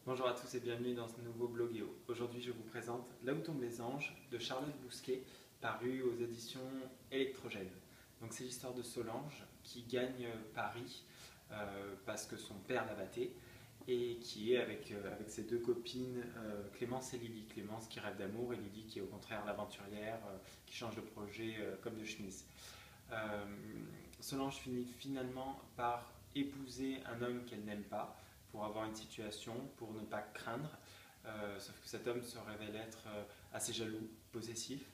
Bonjour à tous et bienvenue dans ce nouveau bloguéo. Aujourd'hui, je vous présente Là où tombent les anges de Charlotte Bousquet, paru aux éditions Électrogène. Donc, c'est l'histoire de Solange qui gagne Paris parce que son père l'a batté et qui est avec ses deux copines Clémence et Lily. Clémence qui rêve d'amour et Lily qui est au contraire l'aventurière qui change de projet comme de chemise. Euh, Solange finit finalement par épouser un homme qu'elle n'aime pas pour avoir une situation, pour ne pas craindre. Sauf que cet homme se révèle être assez jaloux, possessif,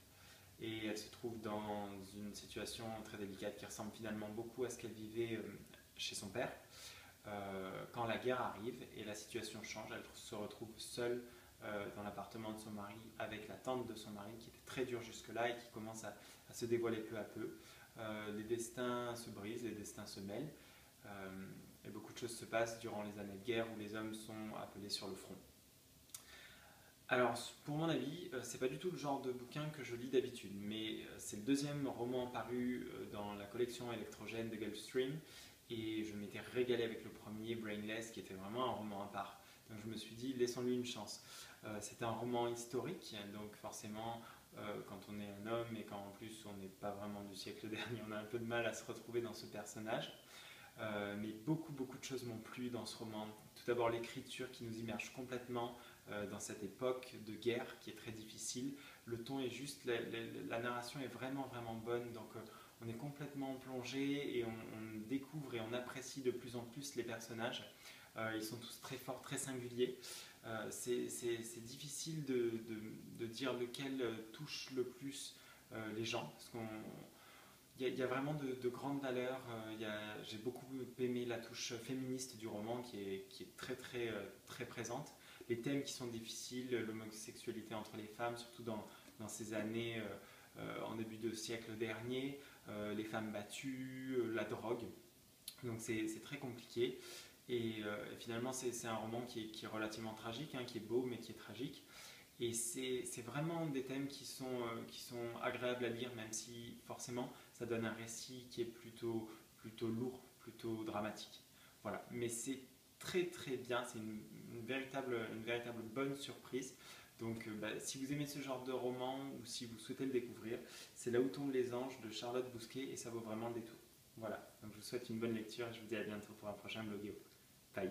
et elle se trouve dans une situation très délicate qui ressemble finalement beaucoup à ce qu'elle vivait chez son père. Quand la guerre arrive et la situation change, elle se retrouve seule dans l'appartement de son mari avec la tante de son mari qui était très dure jusque-là et qui commence à se dévoiler peu à peu. Les destins se brisent, les destins se mêlent. Et beaucoup de choses se passent durant les années de guerre où les hommes sont appelés sur le front. Alors, pour mon avis, c'est pas du tout le genre de bouquin que je lis d'habitude, mais c'est le deuxième roman paru dans la collection électrogène de Gulfstream, et je m'étais régalé avec le premier, Brainless, qui était vraiment un roman à part. Donc je me suis dit, laissons-lui une chance. C'est un roman historique, donc forcément, quand on est un homme et quand en plus on n'est pas vraiment du siècle dernier, on a un peu de mal à se retrouver dans ce personnage. Mais beaucoup de choses m'ont plu dans ce roman. Tout d'abord l'écriture qui nous immerge complètement dans cette époque de guerre qui est très difficile. Le ton est juste, la narration est vraiment bonne, donc on est complètement plongé et on découvre et on apprécie de plus en plus les personnages. Ils sont tous très forts, très singuliers. C'est difficile de dire lequel touche le plus les gens, parce qu'on il y a vraiment de grandes valeurs. J'ai beaucoup aimé la touche féministe du roman qui est très présente. Les thèmes qui sont difficiles, l'homosexualité entre les femmes, surtout dans ces années en début de siècle dernier, les femmes battues, la drogue. Donc c'est très compliqué. Et finalement, c'est un roman qui est relativement tragique, hein, qui est beau mais qui est tragique. Et c'est vraiment des thèmes qui sont agréables à lire, même si forcément ça donne un récit qui est plutôt lourd, plutôt dramatique. Voilà. Mais c'est très bien, c'est une véritable bonne surprise. Donc si vous aimez ce genre de roman ou si vous souhaitez le découvrir, c'est Là où tombent les anges de Charlotte Bousquet et ça vaut vraiment le détour. Voilà, donc je vous souhaite une bonne lecture et je vous dis à bientôt pour un prochain blogueo. Bye.